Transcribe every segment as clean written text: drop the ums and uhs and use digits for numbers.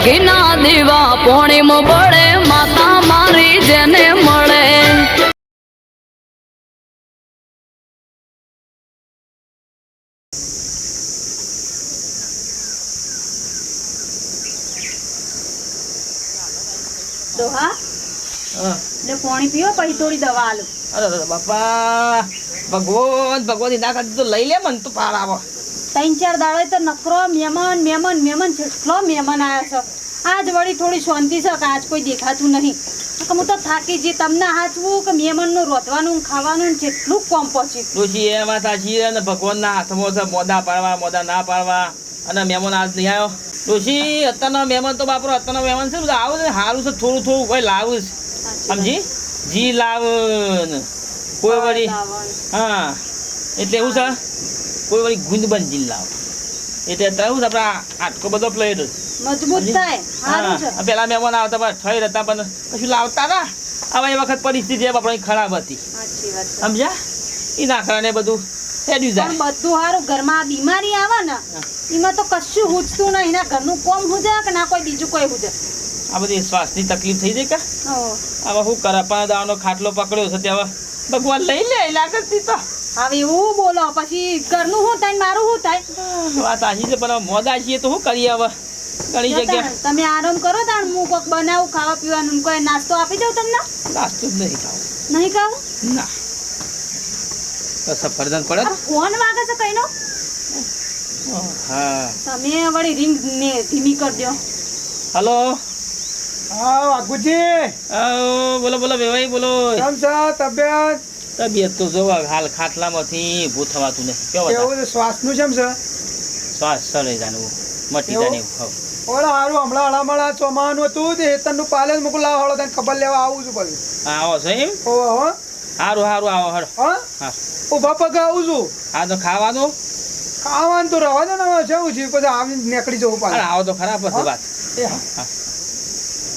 ઘીના દીવા પોણીમાં બળે માતા મારી જેને મળે દોહા એટલે પાણી પીવો પછી થોડી દવા આલો. અરે બાપા ભગવાન ભગવાન ના કરતી તો લઈ લે મને તો પાર આવો 3-4 દાડે તો નકરો મહેમાન મહેમાન મહેમાન જેટલો મહેમાન આવ્યા છે. આજ વળી થોડી શાંતિ છે કે આજ કોઈ દેખાતું નહીં. હું તો થાકી જઈ તમને હાચવું કે મહેમાનનું રોધવાનું ખાવાનું જેટલું કોમ પહોંચી ડોશી એમાં સાચી ને ભગવાનના હાથમાં છે મોદા પાડવા મોદા ના પાડવા અને મહેમાન આજ નહીં આવ્યો ડોશી અત્યારના મહેમાન તો બાપરો અત્યારના મહેમાન છે બધા આવું ને સારું છે થોડું થોડું કોઈ લાવું સમજી જી લાવ કોઈ વળી હા એટલે એવું છે કોઈ વળી ગુંદ બંધ જી લાવ એટલે અત્યારે શું છે આપણા આટકો બધો પ્લેટ મજબૂત થાય સારું છે. પેલા મહેમાન આવતા પણ થઈ રહેતા પણ કશું લાવતા ના હવે એ વખત પરિસ્થિતિ આપણી ખરાબ હતી સમજ્યા એ નાખરાને બધું હેડ્યું જાય બધું સારું. ઘરમાં બીમારી આવે ને એમાં તો કશું હુજતું નહીં. એના ઘરનું કોમ હુજે કે ના કોઈ બીજું કોઈ હુજે. આ બધી શ્વાસની તકલીફ થઈ જાય કે હવે શું કરે પણ દાવાનો ખાટલો પકડ્યો છે ત્યાં ભગવાન લઈ લે એલા કરતી તો હવે એવું બોલો પછી ઘરનું શું થાય મારું શું થાય. વાત આશી છે પણ મોદા છીએ તો શું કરીએ હવે ઘણી જગ્યા તમે આરામ કરો તાણ હું કોક બનાવું ખાવા પીવાનું કોઈ નાસ્તો આપી દઉં તમને. નાસ્તો જ નહીં ખાવું નહીં ખાવું ના તો સફરજન પડે ફોન વાગે છે કઈનો હા તમે વળી રિંગ ને ધીમી કરી દો. હલો હા વાઘુજી બોલો બોલો ભાઈ બોલો કેમ છે તબિયત? તબિયત તો જો હાલ ખાટલામાંથી ઊભું થવાતું નહીં કેવો એવું શ્વાસનું કેમ છે? શ્વાસ ચડી જાણવું મટી જાણે ઓલા હારું હમણાં હળામળા ચોમાનું હતું તે હેતનનું પાલે મૂકું લાવ હળો તને ખબર લેવા આવું છું પછી. હા આવો છો એમ હો હો સારું સારું આવો હળો હા હા ઉભા પગ આવું છું. હા તો ખાવાનું ખાવાનું તો રવા દે ને હવે જવું છે પછી આવીને નીકળી જવું અરે પાછું. આવો તો ખરાબ હતી વાત એ હા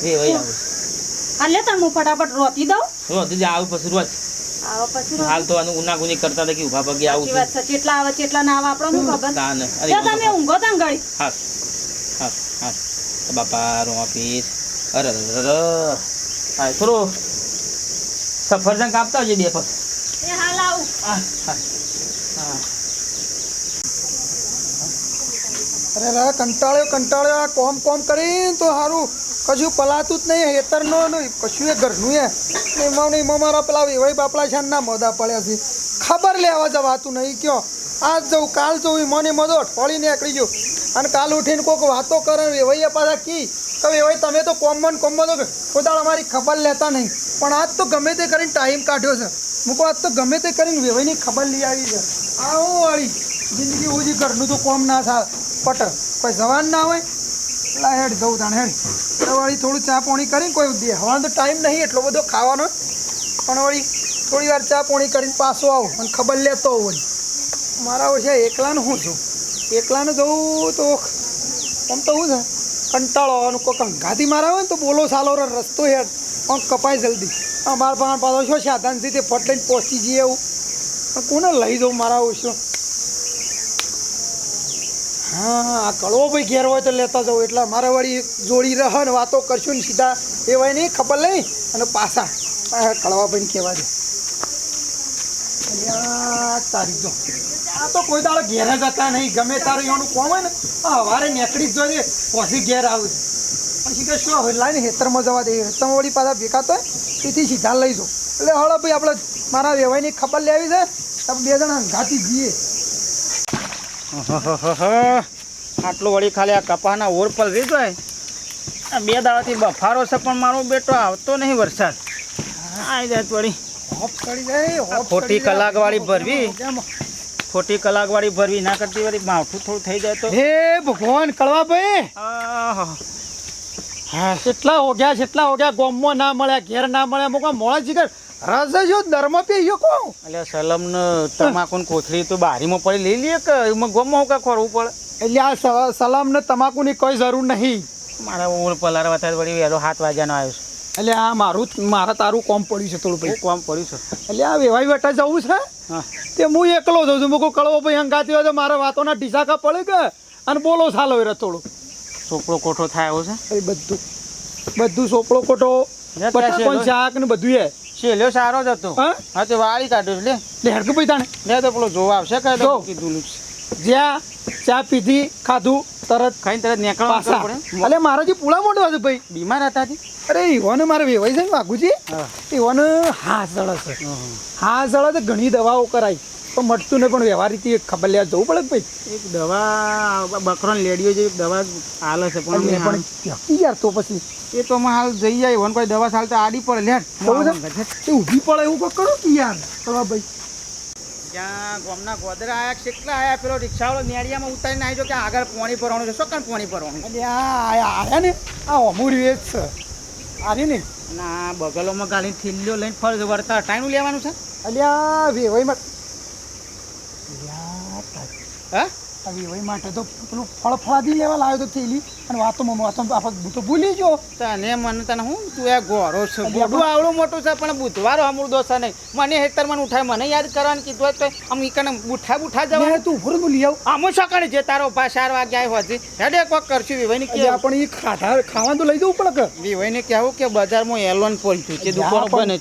એ વહી આવું હાલે તાણ હું ફટાફટ રોતી દઉં. રોજ આવું પછી રોજ આવો પછી હાલ તો આનું ગુનાગુની કરતા હતા કે ઉભા પગે આવું સાચી વાત છે. કેટલા આવે કેટલા ના આવે આપણે શું ખબર. તાને જો તમે ઊંઘો તાણ ઘડી. હા હા હા બાપા રો ઓફિસ અરે હા થોડું સફરજન કાપતા આવજે બે પગ એ હાલ આવું. હા હા હા અરે કંટાળ્યો આ કોમ કરીને તો સારું કશું પલાતું જ નહીં હેતરનો નહીં કશું એ ઘરનું એમાં મારા પેલા વેવાઈ બાપડા છે ના મોદા પડ્યા છે ખબર લેવા જવાતું નહીં કયો આજ જવું કાલ જવું મને મદો અઠવાડી નીકળી ગયો અને કાલ ઉઠીને કોઈક વાતો કરે વેવાઈએ પાછા કી કે વેવાઈ તમે તો કોમમાં તો પોતાળ અમારી ખબર લેતા નહીં પણ આજ તો ગમે તે કરીને ટાઈમ કાઢ્યો છે મૂકો આજ તો ગમે તે કરીને વેવાઈની ખબર લઈ આવી છે આવું વાળી જિંદગી ઉજી ઘરનું તો કોમ ના થાય પટ કોઈ જવાન ના હોય લા હેડ જવું તાણ હેડ વળી થોડું ચા પાણી કરીને કોઈ બેહવાનો તો ટાઈમ નહીં એટલો બધો ખાવાનો પણ વળી થોડી વાર ચા પાણી કરીને પાછો આવું અને ખબર લેતો હોઉં વળી મારા ઓછા એકલાનું શું છું એકલાને જવું તો આમ તો શું છે કંટાળો આવવાનું કોઈ કંઘાથી મારા હોય ને તો બોલો સાલો રસ્તો હેડ આમ કપાય જલ્દી અમારા પાસે પાછો શું સાધનથી તે ફટ લઈને પહોંચી જઈએ એવું પણ કોને લઈ દઉં મારા ઓછો હા આ કળવો ભાઈ ઘેર હોય તો લેતા જાઉં એટલે મારે વળી જોડી રહે ને વાતો કરશું ને સીધા એ હોય નહીં ખબર લઈ અને પાછા કળવા ભાઈને કહેવા દે તારીખ જો આ તો કોઈ દાડો ઘેર જ હતા નહીં ગમે તારું એનું કોમ હોય ને સવારે નીકળી જ જોઈએ પછી ઘેર આવું પછી કે શું હવે લાઈને હેતરમાં જવા દે હેતરમાં વળી પાછા ભેગા તો તેથી સીધા લઈ જાઉં એટલે હળો ભાઈ આપણે મારા વ્યવહારની ખબર લેવી છે આપણે બે જણા ઘાતી જઈએ. આટલું વળી ખાલી આ કપાના ઓર પર રહી જાય આ 2 દાડાથી બફારો છે પણ મારો બેટો આવતો નહીં વરસાદ આવી જાય વળી હોપ ચડી જાય ખોટી કલાકવાળી ભરવી ખોટી કલાકવાળી ભરવી ના કરતી વળી માવઠું થોડું થઈ જાય તો હે ભગવાન કળવા ભાઈ હા કેટલા ઓગ્યા ગોમમાં ના મળ્યા ઘેર ના મળ્યા મોકા મોળા જીગર રસ જો દરમાં પી ગયો કોણ એટલે સલમ ને તમાકુ ને કોથળી તો બારીમાં પડી લઈ લઈએ કે એમાં ગોમમાં કા ખોરવું પડે એટલે આ સલામ ને તમાકુની કોઈ જરૂર નહીં મારા ઓળ પલાર વતા વળી વહેલો 7 વાગ્યાનો આવ્યો છે એટલે આ મારા તારું કોમ પડ્યું છે થોડું ભાઈ કોમ પડ્યું છે એટલે આ વેવાઈ વેટા જવું છે હા તે હું એકલો જઉં છું મૂકું કળવો ભાઈ હંગાતી હોય તો મારા વાતોના ઢીસાકા પડે કે અને બોલો સાલો એ થોડું સોપડો કોઠો થાય એવો છે એ બધું સોપડો કોટો ત્યાં બટાકોનું શેલો. શાક ને બધું એ શેલ્યો સારો જ હતો હા હા તે વાળી કાઢ્યો છે, લે હેડકું ભાઈ તાણે લે તો પેલો જોવા આવશે કઈ જો. કીધું જ્યાં ચા પીધી ખાધું તરત ખાઈને તરત નીકળવા પાછા પડે અલે મારા જે પૂળા મોટો હતો ભાઈ બીમાર હતા તી? અરે ઈવોને મારે વેવાઈ છે ને વાઘુજી હા. ઈવોને હાથ જળે છે હાથ જળે તો ઘણી દવાઓ કરાઈ પણ મટતું નહીં પણ વ્યવહાર રીતે ખબર લેવા જવું પડે કે ભાઈ એક દવા બકરો લેડીઓ જેવી દવા હાલે છે પણ પણ મેં ક્યાંથી યાર તો પછી એ તો માં હાલ જઈ જાય વન કોઈ દવા ચાલતા આડી પડે લે જવું છે એ ઊભી પડે એવું કંઈક કરો કે યાર ચલો ભાઈ ત્યાં ગામના ગોદરા આયા કેટલા આયા પેલો રિક્ષાવાળો નેડિયામાં ઉતારીને આવી જો કે આગળ પાણી ભરવાનું છે શું કામ પાણી ભરવાનું અને આયા ને આ અમૂરી એ જ છે આરી ને ના બગલોમાં ગાલીને થેલીઓ લઈને ફળ વળતા ટાઈમ લેવાનું છે અલ્યા વેવાઈમાં હા આ વેવાઈ માટે તો પેલું ફળફળાદી લેવા લાવ્યો તો થેલી અને વાતો આપણે હું તો ભૂલી ગયો તને મને તને હું તું એ ગોરો છે બોડું આવડું મોટું છે પણ બુધવાર અમૃત છે નહીં મને હેતર મને ઉઠાય મને યાદ કરવાનું કીધું હોય તો આમ ઈકને બુઠા લે જવાનું તું ઉભો રહી લઈ આવ આમ સકાળે જે તારો પા 4 વાગ્યા આવ્યો હતી હેડે કોક કરશું વિભાઈને એટલે કે આપણે એ ખાવાનું તો લઈ જવું પડે કે વિભાઈને કહેવું કે બજારમાં એલોન પડ્યું છે દુકાનો બને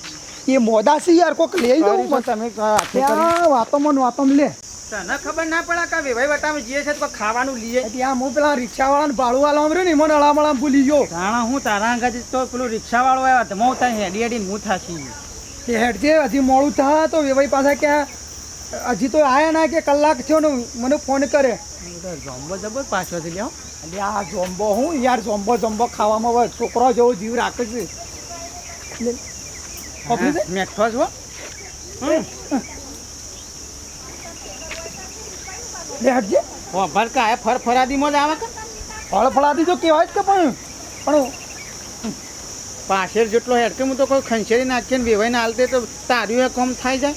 છે એ મોદા છે યાર કોક લઈ જવું કરી તો પડે તમે હાથે કરી. ત્યાં વાતોમાં લે તને ખબર ના પડે કે વિભાઈ વટામાં જઈએ છે તો ખાવાનું લઈએ એટલે આ હું પેલા રિક્ષાવાળાને ભાડું આલવા રહ્યો ને મને અળામળામાં ભૂલી ગયો જાણા હું તારા આગળ તો પેલું રિક્ષાવાળો આવ્યો તો હું ત્યાં હેડી હેડીને હું થાશી તે હેડ છે હજી મોડું થા તો વેવાઈ પાછા ક્યાં હજી તો આયા ના કે કલાક થયો ને મને ફોન કરે જમ્બો જબર પાછળથી લ્યો એટલે આ જોમ્બો હું યાર જોમ્બો ખાવામાં હવે છોકરો જેવો જીવ રાખે છે લે, ઓફિસ છે? મેઠો છો લે હેડજે ભર કા ફરફરાદીમાં જ આવે કે ફળફળાથી તો કહેવાય જ કે પણ પાછળ જેટલો હેડકે હું તો કોઈ ખંચેરી નાખીને વેવાઈને હાલતે તો તાર્યું એ કમ થાય જાય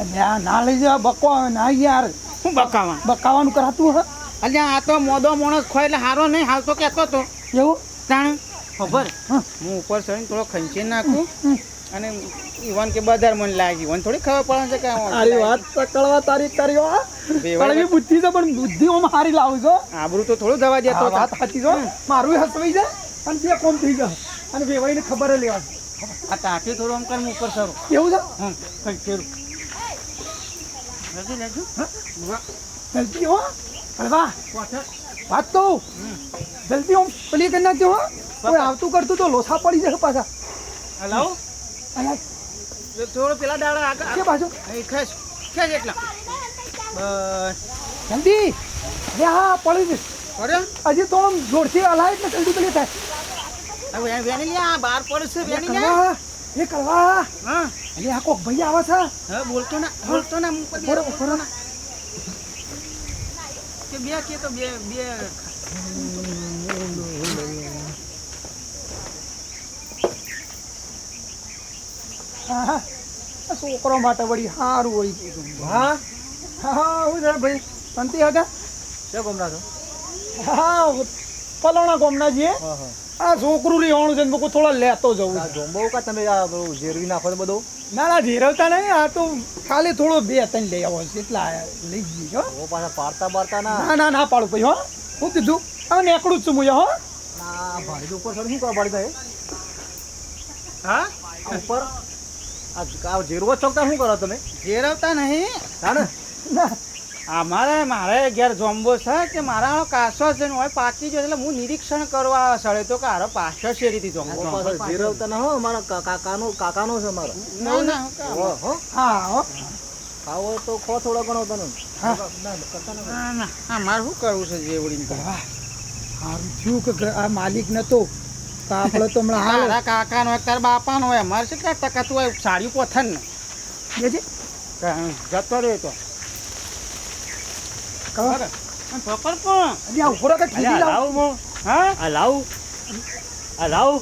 એટલે આ ના લઈ જવા બકો ના યાર શું બકાવા બકાવાનું કરાતું હ અલ્યા આ તો મોદો માણસ ખોય એટલે હારો નહીં હાલ તો કહેતો તો એવું તાણ ખબર હા. હું ઉપર ચડીને થોડો ખંચી નાખું અને ઈવન કે બજાર મને લાગી ઈવન થોડી ખબર પડે છે કે તારી વાત કળવા તારી કર્યો આ કળવી બુદ્ધિ છે પણ બુદ્ધિ ઓમ હારી લાવું છો આબરું તો થોડું જવા દેતો આ વાત સાચી છો મારું હસવાઈ જાય અને બે કોમ થઈ જાય અને વેવાઈને ખબર લેવા આ ટાંકી થોડું આમ કર ઉપર સરું એવું છે હમ ખંચેરું નથી લેજો જલ્દી હો હળવા વાત તો જલ્દી ઓમ પેલી કરી નાખજો હો કોઈ આવતું કરતું તો લોસા પડી જશે પાછા હલો અહીંયા થોડું પેલા દાડા છે આગળ પાછું અહીં ખેંચ ખેંચ એટલા બસ જલ્દી અરે હા પડી જશે અરે હજી તો આમ જોરથી હલાય એટલે જલ્દી પેલી થાય હવે વેણી લે આ બહાર પડશે વેણી લે કળવા એ કળવા હા અરે આ કોક ભાઈ આવે છે હવે બોલતો ના મું પર બરોબર બરોબર કે બે કે તો બે હા હા આ છોકરો માટે વળી સારું વળી હા હા હું જરા ભાઈ શાંતિ હતા શું ગમરા છો હા પલોણા ગોમના છીએ આ છોકરું લેવાનું છે ને મેં કહું થોડા લેતો જવું છે. જોંબો કા તમે આ ઝેરવી નાખો બધું ના ના ધીરવતા નહીં આ તો ખાલી થોડો 2-3 લઈ આવો છે એટલા લઈ જઈએ હો ઓ પાછા પાડતા બારતા ના ના ના પાડું ભાઈ હો હું કીધું હવે નીકળું જ છું હું હો ના ભાડી ઉપર સર શું કરવા પાડી થાય હા ઉપર આ ઝેરવો ચોકતા શું કરો તમે ઝેરવતા નહીં હા ને ના મારે ઘેર જોંબો છે કે મારા કાસો છે ને હોય પાકી ગયો એટલે હું નિરીક્ષણ કરવા સળે તો કારો પાછળ શેરીથી જોંબો જીરવતા ના હો મારા કાકાનો છે મારો ના ના હો હા હો ખાવો તો ખો થોડો ઘણો તને ના ના આ મારે શું કરવું છે જેવડીને સારું થયું કે આ માલિક નતો તો આપણે તો હમણાં હાલ તારા કાકાનો હોય તારા બાપાનો હોય અમારે કેટલા ટકા તું હોય સાડી પોથન ને બેજી જતો રહ્યો તો કહો પકડ પણ અરે આ ઉભો રહો કે ઠેલી લાવ હા આ લાવ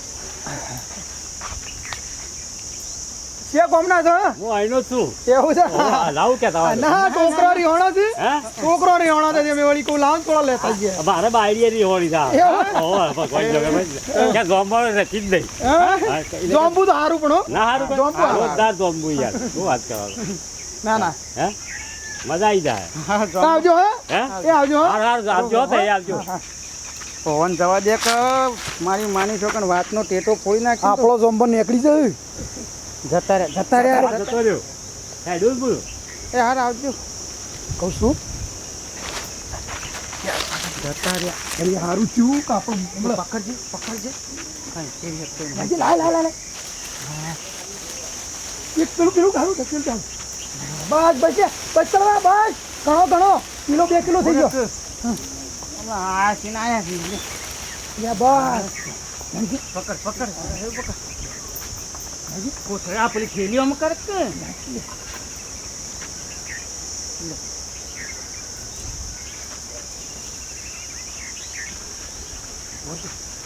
છે ગોમના છો હું આઈનો છું એવું છે આ લાવ કે ના છોકરો રીહોણો છે હે છોકરો રીહોણો છે મેં વળી કહું લાવ થોડા લેતા ગયા મારે બાયડી ની હોળી થા એવું? ઓ ભગવાન જગે કે ગોમમાં નથી જ નહીં હા? જોંબુ તો સારું પણ હો. ના હારું જોંબુ હારું. જોરદાર જોંબુ યાર શું વાત કરો ના ના હે મજા આવી જાય તો આવજો હે હે એ આવજો હો. આવજો તો આવજો પવન જવા દે કે મારી માની છો કે વાતનો ટેટો ફોડી નાખી આપણો જોમ્બો નીકળી જાય જતા રહ્યા જતો રહ્યો હે ડોલ બોલો એ હાર આવજો કહું છું જતા રહ્યા અરે સારું થયું કે આપણું પકડજે કાંઈ કેવી શકતો નહીં. લાજી, લાય. એક પેલું ખારું ઢકેલ ચાલ બસ કરવા બસ ઘણો કિલો 2 કિલો થઈ ગયો આ સીન આયા છે લે. બસ પકડ કોથળે આ પેલી ખેલીઓમાં કરે કે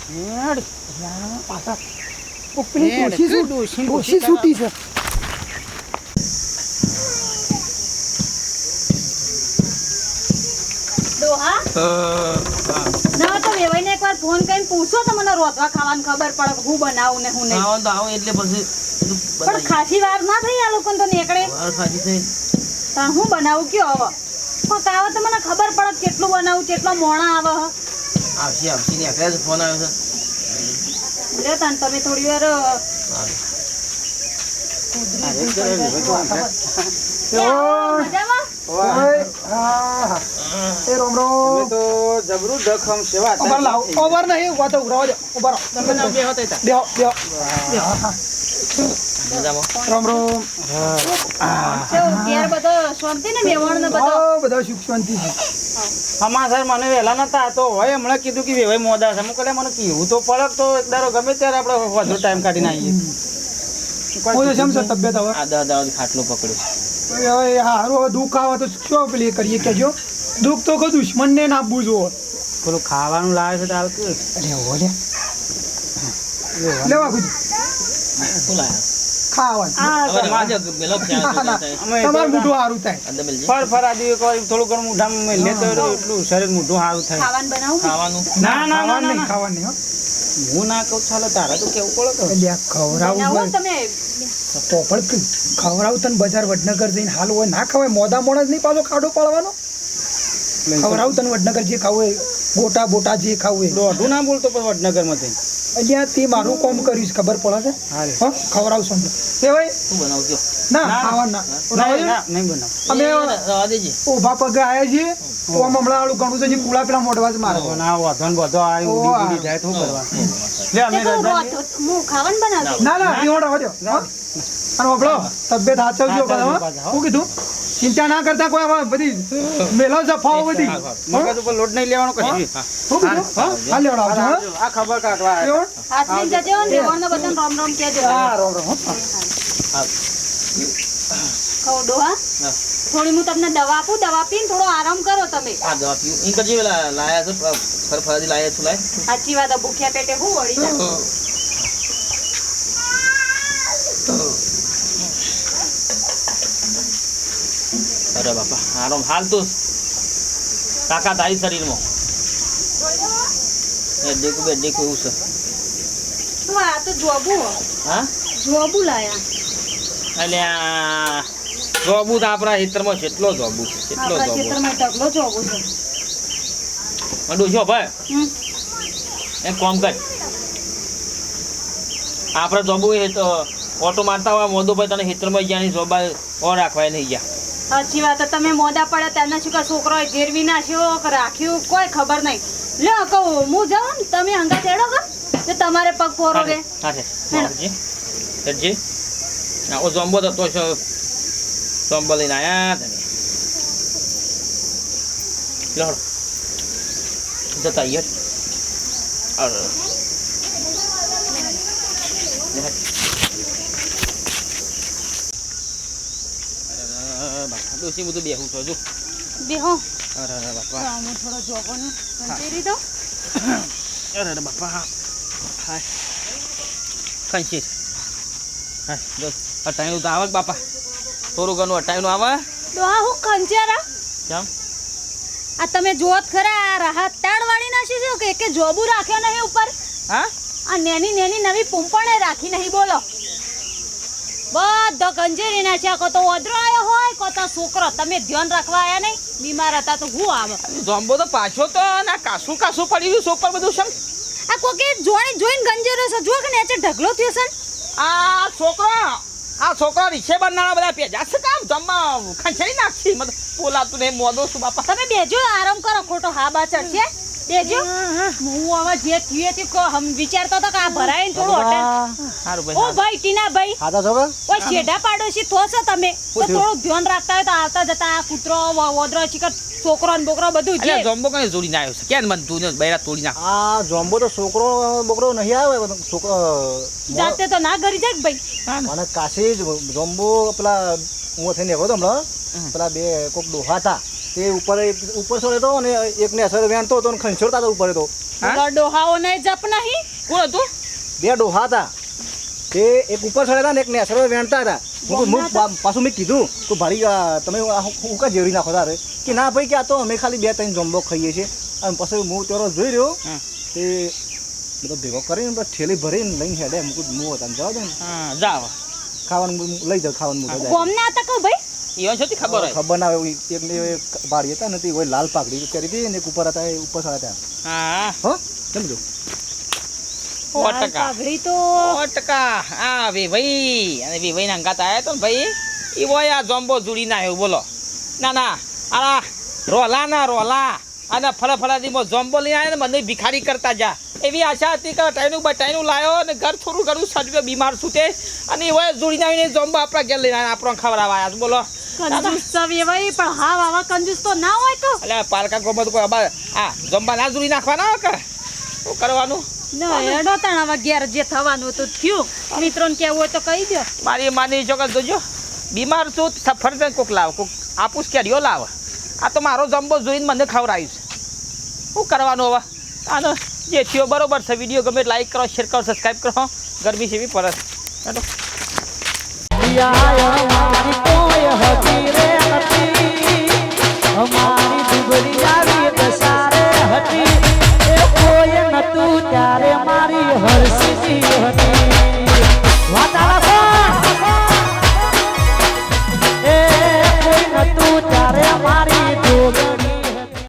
હેડ પાછા પેલી હેડ. ડોશી છૂટી છે ડોહા ના તો વેવાઈને એકવાર ફોન કરીને પૂછો તો મને રોધવા ખાવાની ખબર પડે કે હું બનાવું ને હું નહીં ખાવાનું તો આવો એટલે પછી બધું પણ બનાવી. ખાસી વાર ના થઈ આ લોકોને તો નીકળે વાર ખાધી થઈ. તાણ હું બનાવું કયો હવે પણ આવે તો મને ખબર પડે કે કેટલું બનાવું કેટલા મોણા આવે હ આવશે ને એકલા જ ફોન આવ્યો છે લે તાણ તમે થોડી વાર મજામાં હા એ રોમ અમે તો જબરું દખમ સેવા ઓવર લાવ ઓવર નહીં ઉભા તો ઉભરાવા દે ઉભા રહો તમે ના બેહો તો તા. બેહો મજામાં રોમ કેવું ઘેર બધો શાંતિ ને મેવણ ને બધો બધા સુખ શાંતિ છે સમાચાર મને વહેલા નતા તો હોય હમણાં કીધું કે વેવાઈ મોડા છે હું કહે મને કીધું તો પડે તો એક દાડો ગમે ત્યારે આપણે વધુ ટાઈમ કાઢીને આવીએ હું તો સમજો તબિયત હવે આ દાદા ખાટલો પકડ્યો હવે હારું હવે દુઃખ આવે તો શું પેલી કરીએ કેજો દુઃખ તો કોઈ દુશ્મનને ના આપવું જોઈએ પેલું ખાવાનું લાવે છે તો હાલ કે અરે હો લે લેવા કુછ શું લાયા ખાવાનું હવે માજે મેલો ખ્યાલ ના, ના. થાય અમે તમારું મોઢું સારું થાય અંદર મેલજે. ફરફરાદી કોઈ થોડું ઘણું મોઢામાં મેલીએ તો એટલું શરીર મોઢું સારું થાય ખાવાનું બનાવું ખાવાનું ના ના ના ખાવાનું ના નહીં ખાવાનું નહીં હો. હું ના કહું ચાલો તારે તો કેવું પડે તો એટલે આ ખવડાવું બનાવો હોય. તમે તો પણ ખવડાવું તને બજાર વડનગર જઈને હાલ હોય ના ખવાય મોડા મોડા જ નહીં પાછો ખાડો પાડવાનો ખવડાવું તને વડનગર જે ખાવું હોય ગોટા બોટા જે ખાવું હોય દોઢું ના બોલતો પણ વડનગરમાં થઈ અહીંયા તે મારું કામ કર્યું છે ખબર પડે છે હારે હો ખવડાવશું એ ભાઈ શું બનાવજો ના ખાવાનું ના નહીં બનાવ અમે રવા દેજે ઊભા પગે આવ્યા છીએ ઓમ હમણાં વાળું ઘણું છે જે કુળા પેલા મોઢવા જ મારે ના વધન બધો આવી ઓ, ઊંધી આ. ઊંધી જાય તો શું કરવાનું લે અમે તે તો રજા લઈએ. હું ખાવાનું બનાવજો ના ના ઈ ઓર્ડર વધ્યો હો? અને વાપરો તબિયત હાચવજો બધા હો? શું કીધું ચિંતા ના કરતા કોઈ આવા બધી મેલો જફાઓ બધી મગજ ઉપર લોટ નહીં લેવાનો કશું શું કીધું હા હાલ લેવડાવજો હો? આ ખબર કાઢવા આવ્યા. કેવું? હાથની જજો ને મેવણ ને બધાને રામ રામ કહેજો હા રોમ રોમ હો. કહો ડોહા હા. થોડી હું તમને દવા આપું દવા પીને થોડો આરામ કરો તમે આ દવા પીવું ઈ કરજે પેલા લાયા છે ફરફરાદી લાયા છું લાય સાચી વાત આ ભૂખ્યા પેટે હું વળી જાય અરે બાપા આરામ હાલ તો તાકાત આવી શરીરમાં એ દેખું એવું છે તો આ તો જોબુ હા જોબુ લાયા એટલે આ જોબુ તો આપણા ખેતરમાં જેટલો જોબુ છે કેટલો આપણા જોબુ ખેતરમાં ઢગલો જોબુ છે ડોશો ભાઈ હમ. એક કામ કર આપણે જોબુ એ તો ઓટો મારતા હોય મોદો ભાઈ તને ખેતરમાં ગયા જોબા ઓ રાખવાય નહીં ગયા સાચી વાત તમે મોદા પડ્યા તેમને શું કે છોકરો ગેરવી નાખ્યો કે રાખ્યું કોઈ ખબર નહીં લ્યો કહું હું જાઉં ને તમે હંગા ચડો કે તમારે પગ પોરો કે હા છે હેડજી ઓ જોમ્બો તો જોમ્બો લઈને આયા તમે લો જતા યાર અરે બાપા ડોસી બધું બેહું છો જો બેહો અરે બાપા હું થોડો જોબો ને કંચેરી દો અરે બાપા હાય કંચી હા બસ અટાણું તો આવે કે બાપા થોડું ઘણું અટાણું આવે ડોહા હું કંચેરા કેમ આ તમે જોત ખરા આ રાહત તાડ વાળી નાખી છે કે જોબુ રાખ્યો નહીં ઉપર હા આ નેની નેની નવી પૂંપણે રાખી નહીં બોલો બધો ગંજેરી ના છે કો તો ઓદરો આયો હોય કો તો છોકરો તમે ધ્યાન રાખવા આયા નહીં બીમાર હતા તો હું આવે જોમ્બો તો પાછો તો ના કાસું કાસું પડી ગયું સોપર બધું છે આ કોકે જોઈને ગંજેરો છે જો કે નેચે ઢગલો થયો છે ને. આ છોકરો રીક્ષે બનાવવા બધા પેજા છે કામ જમવા ખંચેરી નાખી મતલબ બોલાતું નહીં મોદો છું બાપા તમે બેજો આરામ કરો ખોટો હા બા ચડશે બેજો હું હવે જે થયું તે કો હમ વિચારતો તો કે આ ભરાઈને થોડું હોટલ સારું ઓ ભાઈ ભાઈ ટીના ભાઈ ખાધા છો કે ઓય શેઢા પાડોશી થો છો તમે તો થોડું ધ્યાન રાખતા હોય તો આવતા જતા આ કૂતરો વોદરો ચીકર છોકરો ને બોકરો બધું જે અલ્યા જોમ્બો કઈ જોડીને આવ્યો છે કેમ મન તું બૈરા તોડી નાખ આ જોમ્બો તો છોકરો બોકરો નહીં આવે છોકરો જાતે તો ના કરી જાય કે ભાઈ મને કાશી જ જોમ્બો પેલા હું થઈને આવ્યો તો હમણાં પેલા બે કોક ડોહા હતા તે ઉપર છોડે તો અને એકને અસર વેણતો હતો ને ખંચોરતા હતા ઉપર તો તો ડોહાઓ ને જપ નહીં કોણ હતું બે ડોહા હતા તે એક ઉપર ચડ્યા હતા ને એકને અસર વેણતા હતા પાછું મેં કીધું કે ભાડી તમે હું કા જેવરી નાખો તારે કે ના ભાઈ કે આ તો અમે ખાલી 2-3 જોમ્બો ખાઈએ છીએ અને પછી હું તેરો જોઈ રહ્યો તે બધો ભેગો કરીને ઠેલી ભરીને લઈને હેડે હું હતા જવા દે ને હા જાવ ખાવાનું લઈ જાવ ખાવાનું મોટો કોમ ના હતા કહું ભાઈ ઈવન છોતી ખબર હોય ખબર ના હોય એકને ભાડી હતા નથી કોઈ લાલ પાઘડી કરી હતી ને એક ઉપર હતા એ ઉપર હતા હા હો સમજો 100% પાઘડી તો 100% હા ભાઈ અને ભાઈ ના અંગાત આયા તો ને ભાઈ ઈ હોય આ જોમ્બો જોડી ના આવ્યો બોલો ના આ રોલા અને ફળાદીમાં જોમ્બો લઈ આવ્યા ને મને ભિખારી કરતા જા એવી આશા હતી કે ટાઈનું લાયો ને ઘર થોડું ઘણું સાજુ બીમાર છું તે અને એ હોય જોડીને આવીને જોમ્બો આપણા ઘેર લઈને આપણો ખવડાવવા આવ્યા બોલો કંજૂસ સવી ભાઈ પણ હા વાવા કંજૂસ તો ના હોય તો એટલે પાલકા ગોમાં તો કોઈ આ જોમ્બા ના જોડી નાખવાના હોય કે શું કરવાનું ના એડો તાણ હવે ઘેર જે થવાનું હતું થયું મિત્રોને કેવું હોય તો કહી દો મારી માની ચોક્કસ જોજો બીમાર છું સફરજન કોક લાવ કોક આપુસ કેરીઓ લાવ આ તો મારો જમ્બો જોઈને મને ખવડાવીશ શું કરવાનું હવે આનો જે થયો બરોબર છે વિડીયો ગમે લાઈક કરો શેર કરો સબસ્ક્રાઈબ કરો ગરમી છે એવી પરત